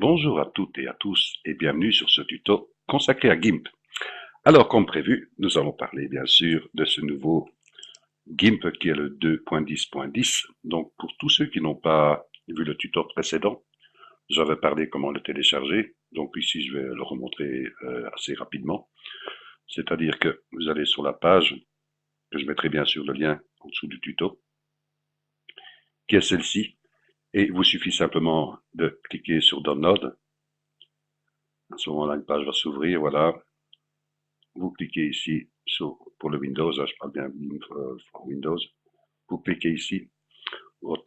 Bonjour à toutes et à tous et bienvenue sur ce tuto consacré à GIMP. Alors comme prévu, nous allons parler bien sûr de ce nouveau GIMP qui est le 2.10.10. Donc pour tous ceux qui n'ont pas vu le tuto précédent, j'avais parlé comment le télécharger. Donc ici je vais le remontrer assez rapidement. C'est-à-dire que vous allez sur la page, que je mettrai bien sûr le lien en dessous du tuto, qui est celle-ci. Et il vous suffit simplement de cliquer sur Download. À ce moment-là, une page va s'ouvrir, voilà. Vous cliquez ici pour le Windows, je parle bien pour Windows. Vous cliquez ici, votre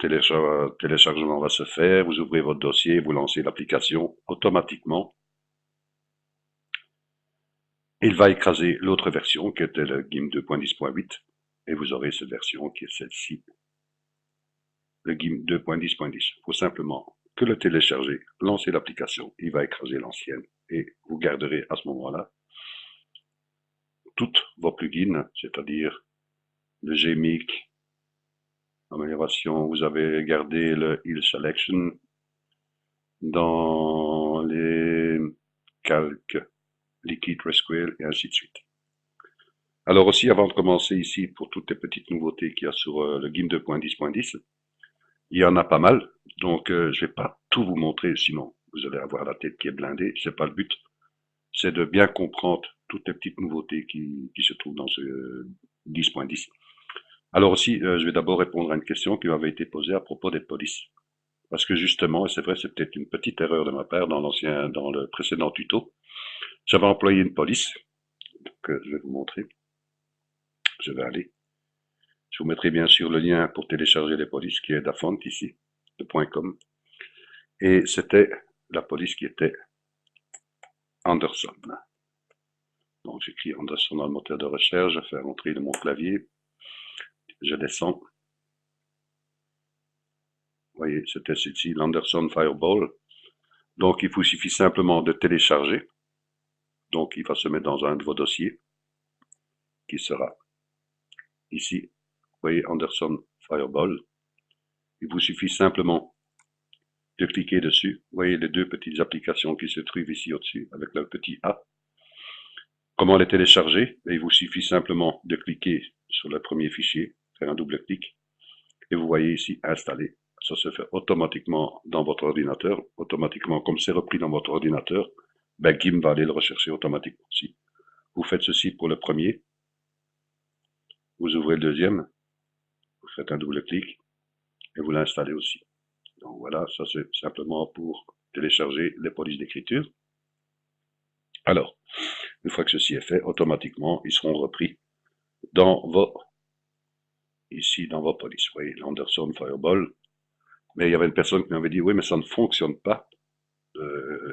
téléchargement va se faire, vous ouvrez votre dossier, vous lancez l'application automatiquement. Il va écraser l'autre version qui était le GIMP 2.10.8 et vous aurez cette version qui est celle-ci, le GIMP 2.10.10. Il faut simplement que le télécharger, lancer l'application, il va écraser l'ancienne et vous garderez à ce moment-là toutes vos plugins, c'est-à-dire le Gmic, amélioration, vous avez gardé le Heal Selection dans les calques LiquidResQL et ainsi de suite. Alors aussi, avant de commencer ici, pour toutes les petites nouveautés qu'il y a sur le GIMP 2.10.10, il y en a pas mal, donc je vais pas tout vous montrer, sinon vous allez avoir la tête qui est blindée, c'est pas le but, c'est de bien comprendre toutes les petites nouveautés qui se trouvent dans ce 10.10. Alors aussi, je vais d'abord répondre à une question qui m'avait été posée à propos des polices. Parce que justement, et c'est vrai, c'est peut-être une petite erreur de ma part dans le précédent tuto, j'avais employé une police, que je vais vous montrer. Je vais aller. Je vous mettrai bien sûr le lien pour télécharger les polices qui est d'Afont ici, de .com. Et c'était la police qui était Anderson. Donc j'écris Anderson dans le moteur de recherche, je fais rentrer de mon clavier, je descends. Vous voyez, c'était celle-ci, l'Anderson Fireball. Donc il vous suffit simplement de télécharger. Donc il va se mettre dans un de vos dossiers, qui sera ici. Vous voyez Anderson Fireball. Il vous suffit simplement de cliquer dessus. Vous voyez les deux petites applications qui se trouvent ici au-dessus avec le petit A. Comment les télécharger? Il vous suffit simplement de cliquer sur le premier fichier, faire un double clic, et vous voyez ici installer. Ça se fait automatiquement dans votre ordinateur. Automatiquement, comme c'est repris dans votre ordinateur, GIMP va aller le rechercher automatiquement aussi. Vous faites ceci pour le premier. Vous ouvrez le deuxième. Vous faites un double clic et vous l'installez aussi. Donc voilà, ça c'est simplement pour télécharger les polices d'écriture. Alors, une fois que ceci est fait, automatiquement, ils seront repris dans vos polices. Vous voyez, l'Anderson Fireball. Mais il y avait une personne qui m'avait dit, oui, mais ça ne fonctionne pas.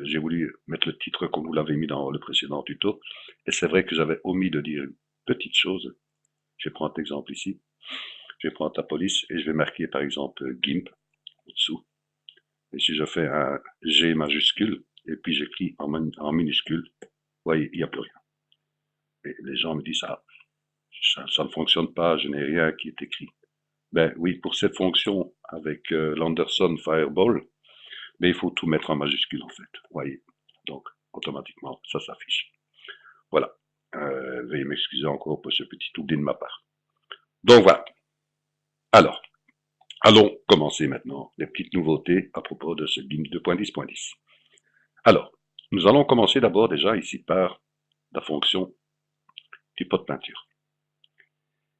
J'ai voulu mettre le titre comme vous l'avez mis dans le précédent tuto. Et c'est vrai que j'avais omis de dire une petite chose. Je vais prendre cet exemple ici. Je vais prendre ta police et je vais marquer par exemple GIMP au-dessous. Et si je fais un G majuscule et puis j'écris en minuscule, vous voyez, il n'y a plus rien. Et les gens me disent ça ne fonctionne pas, je n'ai rien qui est écrit. Ben oui, pour cette fonction avec l'Anderson Fireball, mais il faut tout mettre en majuscule en fait. Vous voyez, donc automatiquement ça s'affiche. Voilà. Veuillez m'excuser encore pour ce petit oubli de ma part. Donc voilà. Alors, allons commencer maintenant les petites nouveautés à propos de ce GIMP 2.10.10. Alors, nous allons commencer d'abord déjà ici par la fonction du pot de peinture.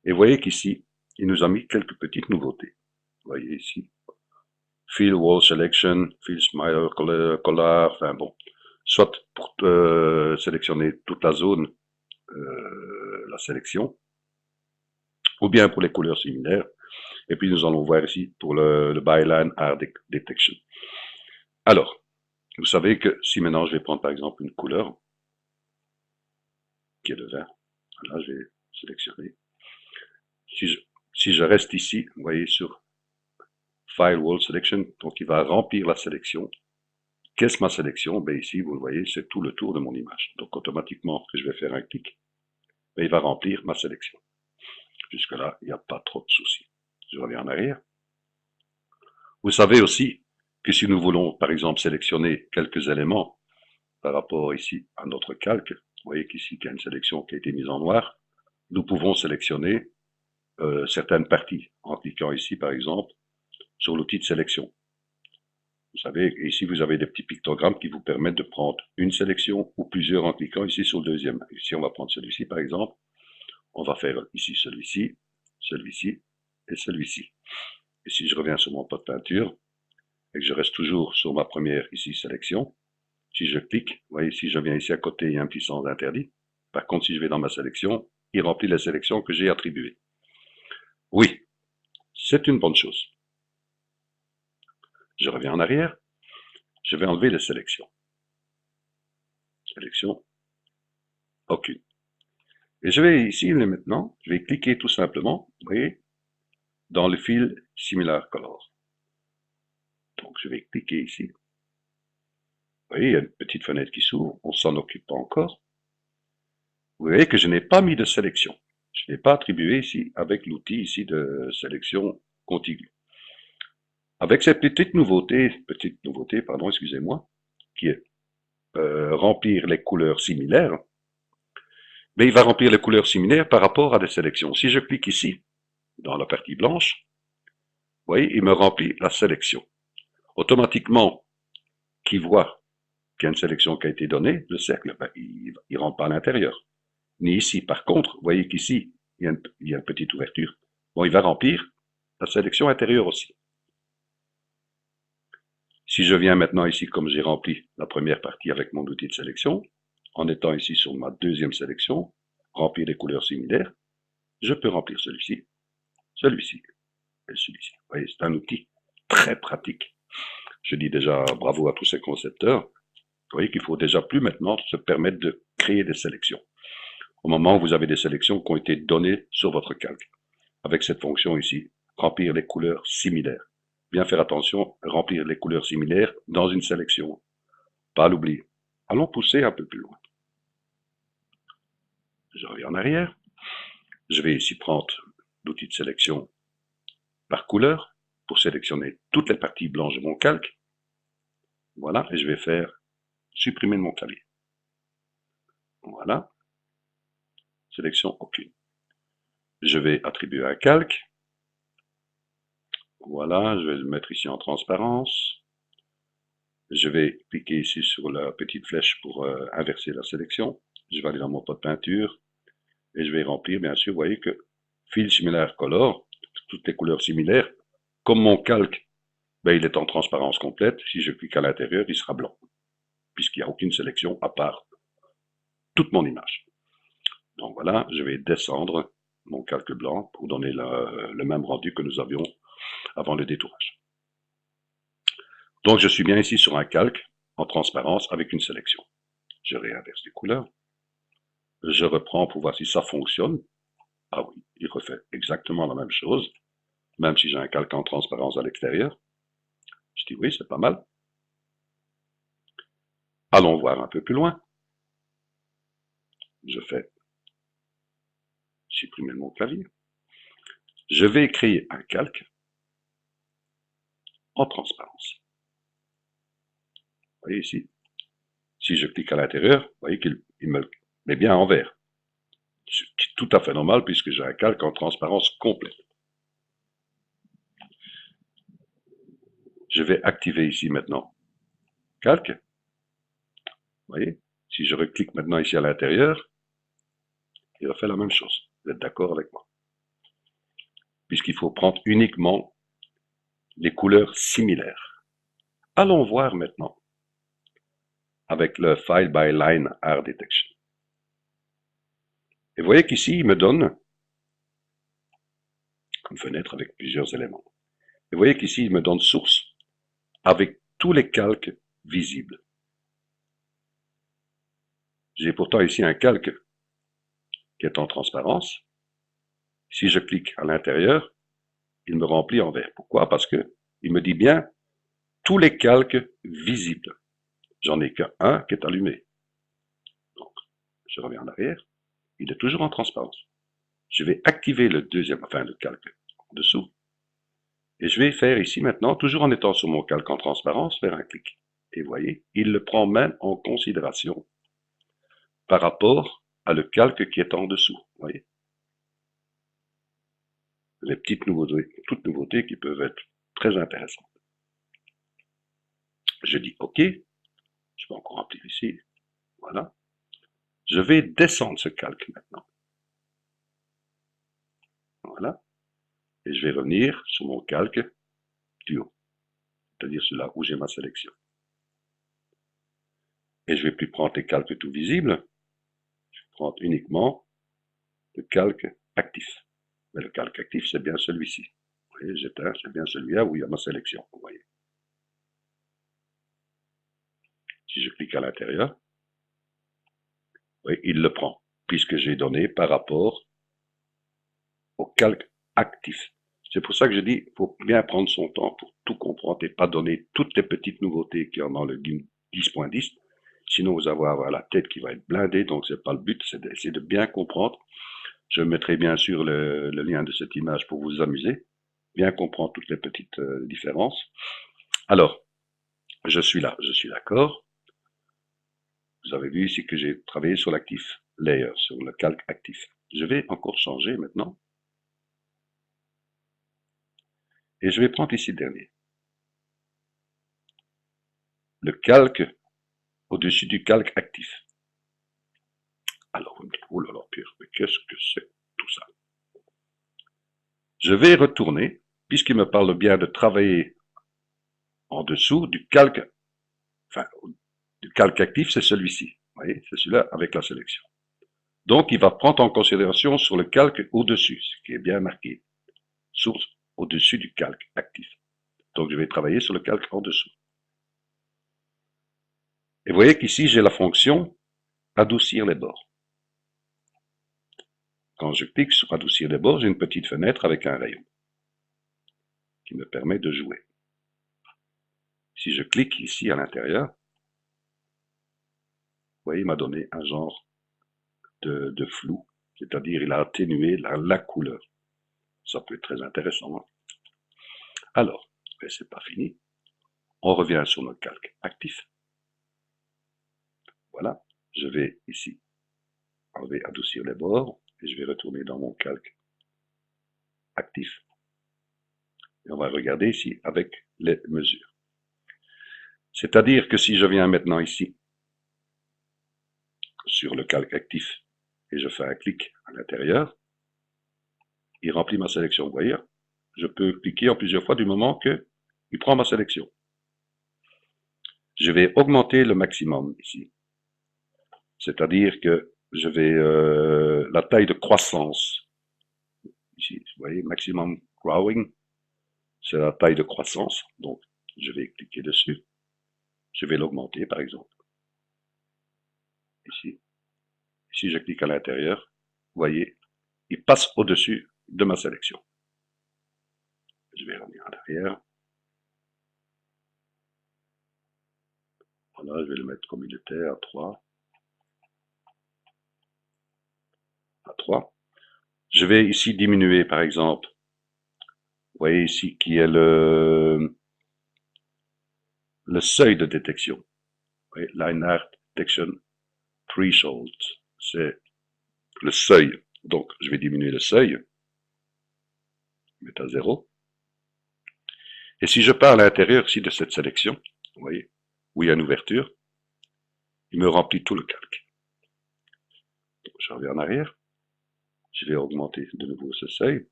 Et vous voyez qu'ici, il nous a mis quelques petites nouveautés. Vous voyez ici, Fill Wall Selection, Fill Smiler Color, enfin bon, soit pour sélectionner toute la zone, la sélection, ou bien pour les couleurs similaires. Et puis nous allons voir ici pour le Byline Art Detection. Alors, vous savez que si maintenant je vais prendre par exemple une couleur, qui est le vert, voilà, je vais sélectionner. Si je reste ici, vous voyez sur File Wall Selection, donc il va remplir la sélection. Qu'est-ce ma sélection? Ben ici, vous le voyez, c'est tout le tour de mon image. Donc automatiquement, que je vais faire un clic, ben, il va remplir ma sélection. Jusque-là, il n'y a pas trop de soucis. Je reviens en arrière. Vous savez aussi que si nous voulons, par exemple, sélectionner quelques éléments par rapport ici à notre calque, vous voyez qu'ici, il y a une sélection qui a été mise en noir, nous pouvons sélectionner certaines parties en cliquant ici, par exemple, sur l'outil de sélection. Vous savez, ici, vous avez des petits pictogrammes qui vous permettent de prendre une sélection ou plusieurs en cliquant ici sur le deuxième. Ici, on va prendre celui-ci, par exemple. On va faire ici celui-ci, celui-ci et celui-ci. Et si je reviens sur mon pot de peinture, et que je reste toujours sur ma première ici sélection, si je clique, vous voyez, si je viens ici à côté, il y a un petit sens interdit. Par contre, si je vais dans ma sélection, il remplit la sélection que j'ai attribuée. Oui, c'est une bonne chose. Je reviens en arrière, je vais enlever les sélections. Sélection, aucune. Et je vais ici, maintenant, je vais cliquer tout simplement, vous voyez, dans le fil Similar Color. Donc je vais cliquer ici. Vous voyez, il y a une petite fenêtre qui s'ouvre, on s'en occupe pas encore. Vous voyez que je n'ai pas mis de sélection. Je n'ai pas attribué ici avec l'outil ici de sélection contiguë. Avec cette petite nouveauté, pardon, excusez-moi, qui est remplir les couleurs similaires, mais il va remplir les couleurs similaires par rapport à des sélections. Si je clique ici, dans la partie blanche, vous voyez, il me remplit la sélection. Automatiquement, qui voit qu'il y a une sélection qui a été donnée, le cercle, ben, il ne rentre pas à l'intérieur. Ni ici. Par contre, vous voyez qu'ici, il y a une petite ouverture. Bon, il va remplir la sélection intérieure aussi. Si je viens maintenant ici, comme j'ai rempli la première partie avec mon outil de sélection, en étant ici sur ma deuxième sélection, remplir les couleurs similaires, je peux remplir celui-ci, celui-ci et celui-ci. Vous voyez, c'est un outil très pratique. Je dis déjà bravo à tous ces concepteurs. Vous voyez qu'il faut déjà plus maintenant se permettre de créer des sélections. Au moment où vous avez des sélections qui ont été données sur votre calque. Avec cette fonction ici, remplir les couleurs similaires. Bien faire attention, remplir les couleurs similaires dans une sélection. Pas l'oublier. Allons pousser un peu plus loin. Je reviens en arrière. Je vais ici prendre l'outil de sélection par couleur pour sélectionner toutes les parties blanches de mon calque. Voilà, et je vais faire supprimer de mon clavier. Voilà. Sélection aucune. Je vais attribuer un calque. Voilà, je vais le mettre ici en transparence. Je vais cliquer ici sur la petite flèche pour inverser la sélection. Je vais aller dans mon pot de peinture et je vais remplir, bien sûr, vous voyez que Fill Similar Color, toutes les couleurs similaires. Comme mon calque, ben, il est en transparence complète. Si je clique à l'intérieur, il sera blanc, puisqu'il n'y a aucune sélection à part toute mon image. Donc voilà, je vais descendre mon calque blanc pour donner le même rendu que nous avions avant le détourage. Donc je suis bien ici sur un calque en transparence avec une sélection. Je réinverse les couleurs. Je reprends pour voir si ça fonctionne. Ah oui, il refait exactement la même chose, même si j'ai un calque en transparence à l'extérieur. Je dis oui, c'est pas mal. Allons voir un peu plus loin. Je fais supprimer mon clavier. Je vais créer un calque en transparence. Vous voyez ici, si je clique à l'intérieur, vous voyez qu'il me le met bien en vert. C'est tout à fait normal puisque j'ai un calque en transparence complète. Je vais activer ici maintenant calque. Vous voyez, si je reclique maintenant ici à l'intérieur, il refait la même chose. Vous êtes d'accord avec moi? Puisqu'il faut prendre uniquement les couleurs similaires. Allons voir maintenant avec le File by Line Art Detection. Et vous voyez qu'ici, il me donne une fenêtre avec plusieurs éléments. Et vous voyez qu'ici, il me donne source avec tous les calques visibles. J'ai pourtant ici un calque qui est en transparence. Si je clique à l'intérieur, il me remplit en vert. Pourquoi? Parce que il me dit bien tous les calques visibles. J'en ai qu'un qui est allumé. Donc, je reviens en arrière. Il est toujours en transparence. Je vais activer le deuxième, enfin le calque en dessous. Et je vais faire ici maintenant, toujours en étant sur mon calque en transparence, faire un clic. Et vous voyez, il le prend même en considération par rapport à le calque qui est en dessous. Vous voyez, les petites nouveautés, toutes nouveautés qui peuvent être très intéressantes. Je dis OK, je vais encore remplir ici, voilà. Je vais descendre ce calque maintenant. Voilà. Et je vais revenir sur mon calque du haut, c'est-à-dire celui-là où j'ai ma sélection. Et je ne vais plus prendre les calques tout visibles, je vais prendre uniquement le calque actif. Mais le calque actif, c'est bien celui-ci. Vous voyez, j'éteins, c'est bien celui-là où il y a ma sélection, vous voyez. Si je clique à l'intérieur, oui, il le prend, puisque j'ai donné par rapport au calque actif. C'est pour ça que je dis, il faut bien prendre son temps pour tout comprendre et pas donner toutes les petites nouveautés qu'il y a dans le GIMP 10.10. Sinon, vous allez avoir la tête qui va être blindée, donc c'est pas le but, c'est d'essayer de bien comprendre. Je mettrai bien sûr le lien de cette image pour vous amuser, bien comprendre toutes les petites différences. Alors, je suis là, je suis d'accord. Vous avez vu ici que j'ai travaillé sur l'actif layer, sur le calque actif. Je vais encore changer maintenant. Et je vais prendre ici le dernier. Le calque au-dessus du calque actif. Alors, vous me dites, oh là là, Pierre, mais qu'est-ce que c'est tout ça? Je vais retourner, puisqu'il me parle bien de travailler en dessous du calque, enfin, du calque actif, c'est celui-ci. Vous voyez, c'est celui-là avec la sélection. Donc, il va prendre en considération sur le calque au-dessus, ce qui est bien marqué. Source au-dessus du calque actif. Donc, je vais travailler sur le calque en dessous. Et vous voyez qu'ici, j'ai la fonction adoucir les bords. Quand je clique sur adoucir les bords, j'ai une petite fenêtre avec un rayon qui me permet de jouer. Si je clique ici à l'intérieur, vous voyez, il m'a donné un genre de flou, c'est-à-dire il a atténué la couleur. Ça peut être très intéressant. Hein. Alors, mais c'est pas fini. On revient sur notre calque actif. Voilà, je vais ici enlever adoucir les bords et je vais retourner dans mon calque actif. Et on va regarder ici avec les mesures. C'est-à-dire que si je viens maintenant ici sur le calque actif et je fais un clic à l'intérieur, il remplit ma sélection. Vous voyez, je peux cliquer en plusieurs fois du moment qu'il prend ma sélection. Je vais augmenter le maximum ici. C'est-à-dire que je vais la taille de croissance. Ici, vous voyez, maximum growing, c'est la taille de croissance. Donc, je vais cliquer dessus. Je vais l'augmenter, par exemple. Ici. Si je clique à l'intérieur, vous voyez, il passe au-dessus de ma sélection. Je vais revenir en arrière. Voilà, je vais le mettre comme il était, à 3. À 3. Je vais ici diminuer, par exemple. Vous voyez ici qui est le seuil de détection. Vous voyez, Linear Detection Threshold. C'est le seuil. Donc, je vais diminuer le seuil. Mettre à 0. Et si je pars à l'intérieur ici de cette sélection, vous voyez, où il y a une ouverture, il me remplit tout le calque. Donc, je reviens en arrière. Je vais augmenter de nouveau ce seuil.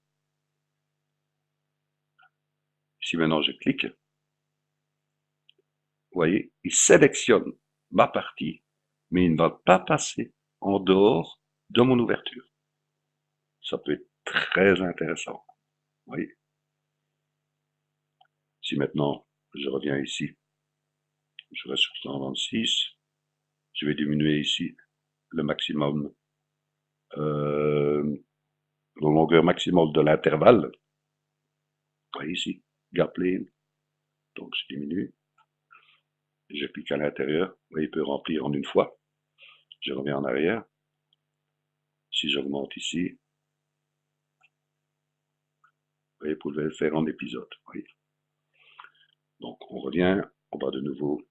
Si maintenant je clique, vous voyez, il sélectionne ma partie, mais il ne va pas passer en dehors de mon ouverture. Ça peut être très intéressant. Vous voyez. Si maintenant je reviens ici, je reste sur 126, je vais diminuer ici le maximum, la longueur maximale de l'intervalle. Vous voyez ici, gap lane. Donc je diminue. Je clique à l'intérieur. Vous voyez, il peut remplir en une fois. Je reviens en arrière. Si j'augmente ici, vous voyez, vous pouvez le faire en épisode. Voyez. Donc, on revient, on va de nouveau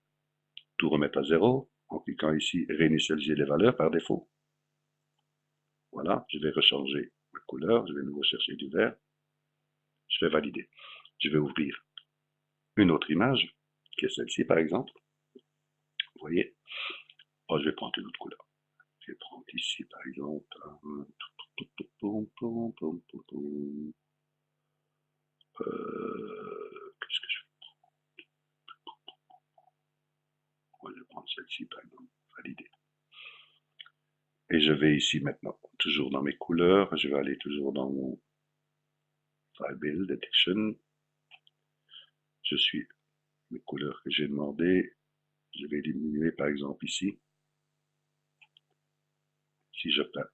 tout remettre à zéro, en cliquant ici, réinitialiser les valeurs par défaut. Voilà, je vais rechanger ma couleur, je vais de nouveau chercher du vert, je vais valider. Je vais ouvrir une autre image, qui est celle-ci par exemple. Vous voyez, oh, je vais prendre une autre couleur. Je vais prendre ici par exemple, qu'est-ce que je vais prendre? Je vais prendre celle-ci par exemple, valider. Et je vais ici maintenant, toujours dans mes couleurs, je vais aller toujours dans mon File Build Detection. Je suis les couleurs que j'ai demandées. Je vais diminuer par exemple ici. Si je peins,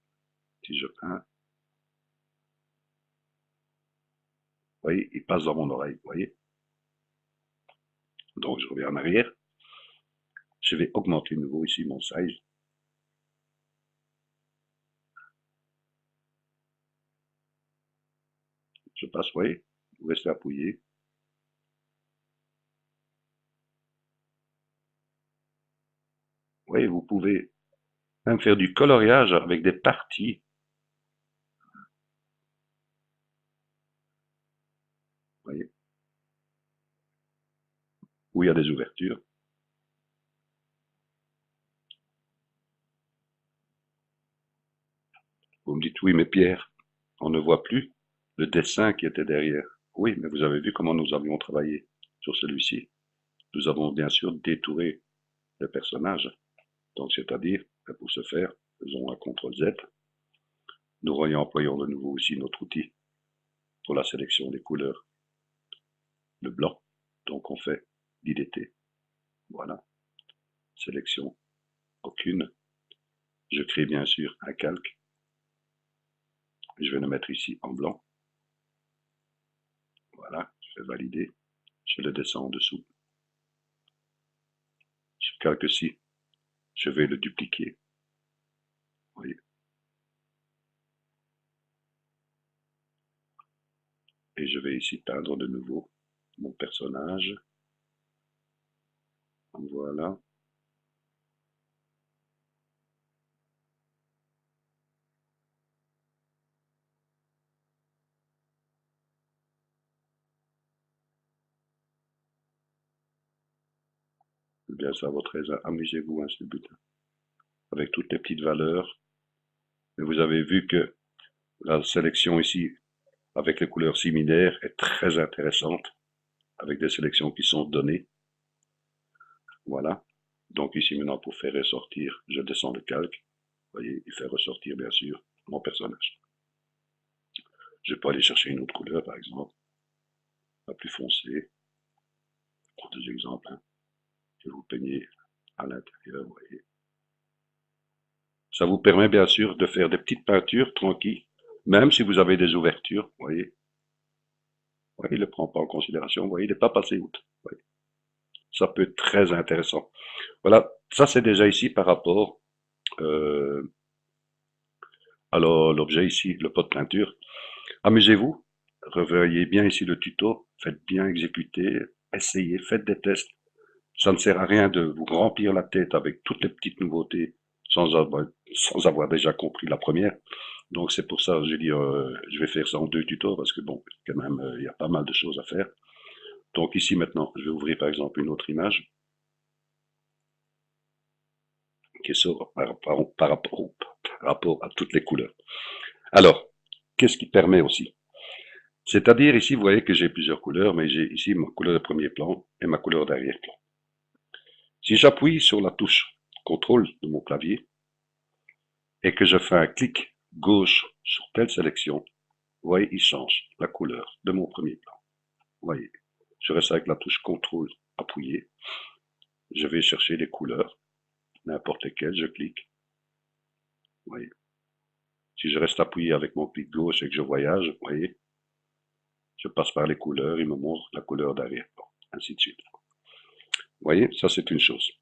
vous voyez, il passe dans mon oreille, vous voyez. Donc je reviens en arrière. Je vais augmenter de nouveau ici mon size. Je passe, vous voyez, vous restez appuyé. Vous voyez, vous pouvez même faire du coloriage avec des parties. Vous voyez, où il y a des ouvertures. Vous me dites, oui, mais Pierre, on ne voit plus le dessin qui était derrière. Oui, mais vous avez vu comment nous avions travaillé sur celui-ci. Nous avons bien sûr détouré le personnage. Donc, c'est-à-dire, pour ce faire, faisons un CTRL-Z. Nous réemployons de nouveau ici notre outil pour la sélection des couleurs, le blanc. Donc, on fait l'IDT. Voilà. Sélection, aucune. Je crée bien sûr un calque. Je vais le mettre ici en blanc. Voilà, je vais valider. Je le descends en dessous. Ce calque-ci, je vais le dupliquer. Vous voyez. Et je vais ici peindre de nouveau mon personnage. Voilà. Eh bien, ça votre aise, amusez-vous, hein, c'est le but. Avec toutes les petites valeurs. Mais vous avez vu que la sélection ici, avec les couleurs similaires, est très intéressante, avec des sélections qui sont données. Voilà. Donc ici maintenant, pour faire ressortir, je descends le calque. Vous voyez, il fait ressortir bien sûr mon personnage. Je peux aller chercher une autre couleur, par exemple, la plus foncée. Pour deux exemples, hein, que vous peignez à l'intérieur, vous voyez. Ça vous permet bien sûr de faire des petites peintures tranquilles, même si vous avez des ouvertures, vous voyez. Vous voyez, il ne le prend pas en considération, vous voyez, il n'est pas passé outre. Ça peut être très intéressant. Voilà, ça c'est déjà ici par rapport à l'objet ici, le pot de peinture. Amusez-vous, revoyez bien ici le tuto, faites bien exécuter, essayez, faites des tests. Ça ne sert à rien de vous remplir la tête avec toutes les petites nouveautés sans avoir déjà compris la première. Donc c'est pour ça que j'ai dit, je vais faire ça en 2 tutos parce que bon, quand même, il y a pas mal de choses à faire. Donc ici maintenant, je vais ouvrir par exemple une autre image qui est par rapport à toutes les couleurs. Alors, qu'est-ce qui permet aussi? C'est-à-dire ici, vous voyez que j'ai plusieurs couleurs, mais j'ai ici ma couleur de premier plan et ma couleur d'arrière-plan. Si j'appuie sur la touche CTRL de mon clavier et que je fais un clic gauche sur telle sélection, vous voyez, il change la couleur de mon premier plan. Vous voyez, je reste avec la touche CTRL appuyée. Je vais chercher les couleurs, n'importe lesquelles, je clique. Vous voyez. Si je reste appuyé avec mon clic gauche et que je voyage, vous voyez, je passe par les couleurs, il me montre la couleur d'arrière-plan, ainsi de suite. Vous voyez, ça c'est une chose.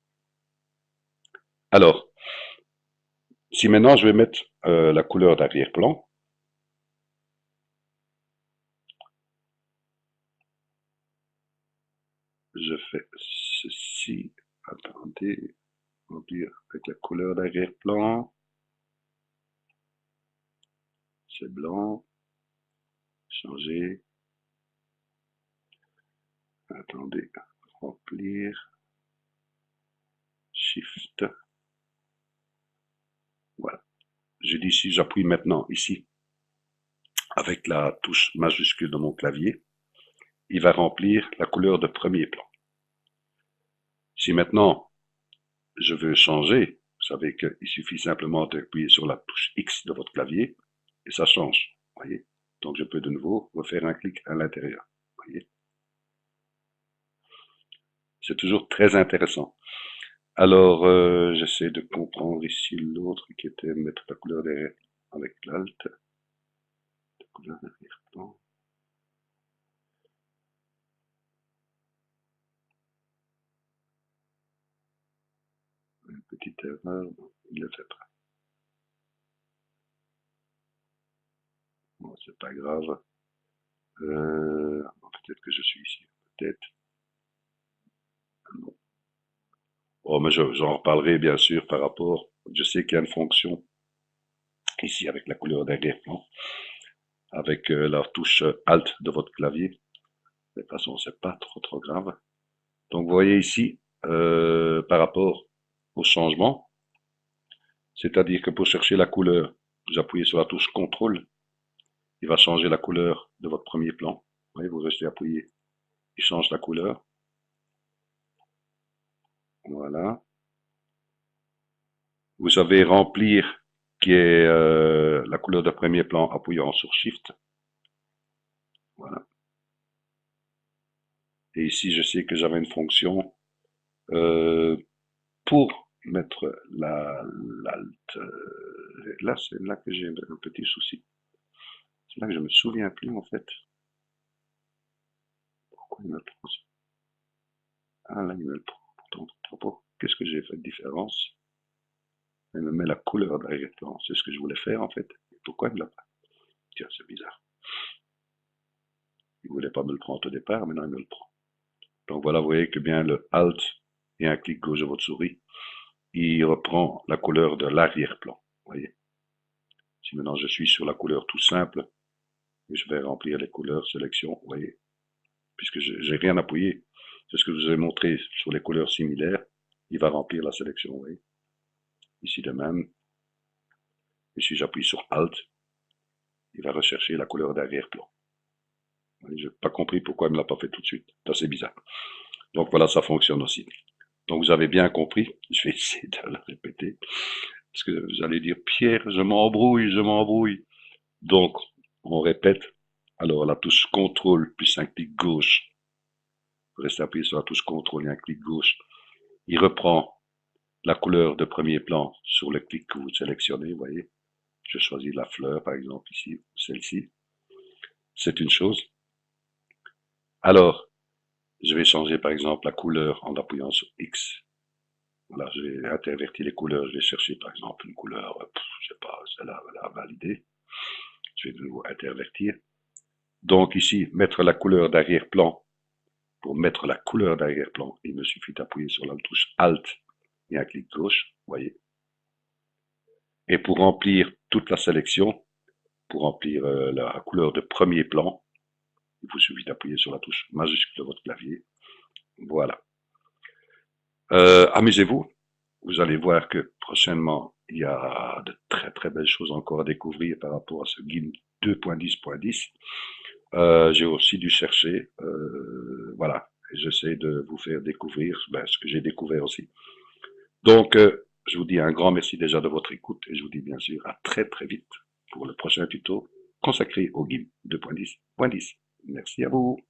Alors, si maintenant je vais mettre la couleur d'arrière-plan, je fais ceci. Attendez, remplir avec la couleur d'arrière-plan. C'est blanc. Changer. Attendez, remplir. Shift. Voilà. Je dis ici, j'appuie maintenant ici avec la touche majuscule de mon clavier. Il va remplir la couleur de premier plan. Si maintenant je veux changer, vous savez qu'il suffit simplement d'appuyer sur la touche X de votre clavier et ça change. Voyez. Donc je peux de nouveau refaire un clic à l'intérieur. Voyez. C'est toujours très intéressant. Alors, j'essaie de comprendre ici l'autre qui était mettre la couleur derrière avec l'Alt. La couleur derrière-plan. Une petite erreur, il le fait pas. Bon, c'est pas grave. Peut-être que je suis ici. Peut-être. Non. Oh, mais j'en reparlerai bien sûr par rapport. Je sais qu'il y a une fonction ici avec la couleur d'arrière-plan, avec la touche Alt de votre clavier. De toute façon, c'est pas trop grave. Donc, vous voyez ici, par rapport au changement, c'est-à-dire que pour chercher la couleur, vous appuyez sur la touche CTRL, il va changer la couleur de votre premier plan. Vous voyez, vous restez appuyé, il change la couleur. Voilà. Vous savez remplir qui est la couleur de premier plan appuyant sur Shift. Voilà. Et ici, je sais que j'avais une fonction pour mettre l'Alt. Là, c'est là que j'ai un petit souci. C'est là que je me souviens plus en fait. Pourquoi il me prend ça? Ah là, il me le prend. Pourtant, qu'est-ce que j'ai fait de différence? Il me met la couleur d'arrière-plan. C'est ce que je voulais faire en fait. Pourquoi il me l'a pas? Tiens, c'est bizarre. Il voulait pas me le prendre au départ, maintenant il me le prend. Donc voilà, vous voyez que bien le Alt et un clic gauche de votre souris, il reprend la couleur de l'arrière-plan. Vous voyez. Si maintenant je suis sur la couleur tout simple, je vais remplir les couleurs, sélection, vous voyez. Puisque j'ai rien appuyé, c'est ce que je vous ai montré sur les couleurs similaires, il va remplir la sélection, vous voyez. Ici de même. Et si j'appuie sur Alt, il va rechercher la couleur d'arrière-plan. Je n'ai pas compris pourquoi il ne me l'a pas fait tout de suite. C'est assez bizarre. Donc voilà, ça fonctionne aussi. Donc vous avez bien compris. Je vais essayer de le répéter. Parce que vous allez dire, Pierre, je m'embrouille, je m'embrouille. Donc, on répète. Alors, la touche CTRL plus un clic gauche. Vous restez appuyé sur la touche CTRL et un clic gauche. Il reprend la couleur de premier plan sur le clic que vous sélectionnez, vous voyez. Je choisis la fleur, par exemple, ici, celle-ci. C'est une chose. Alors, je vais changer, par exemple, la couleur en appuyant sur X. Voilà, je vais intervertir les couleurs. Je vais chercher, par exemple, une couleur, je sais pas, celle-là, voilà, valider. Je vais de nouveau intervertir. Donc ici, mettre la couleur d'arrière-plan. Pour mettre la couleur d'arrière-plan, il me suffit d'appuyer sur la touche Alt et un clic gauche, vous voyez. Et pour remplir toute la sélection, pour remplir la couleur de premier plan, il vous suffit d'appuyer sur la touche majuscule de votre clavier. Voilà. Amusez-vous. Vous allez voir que prochainement, il y a de très belles choses encore à découvrir par rapport à ce GIMP 2.10.10. J'ai aussi dû chercher, voilà, j'essaie de vous faire découvrir ce que j'ai découvert aussi. Donc, je vous dis un grand merci déjà de votre écoute et je vous dis bien sûr à très vite pour le prochain tuto consacré au GIMP 2.10.10. Merci à vous.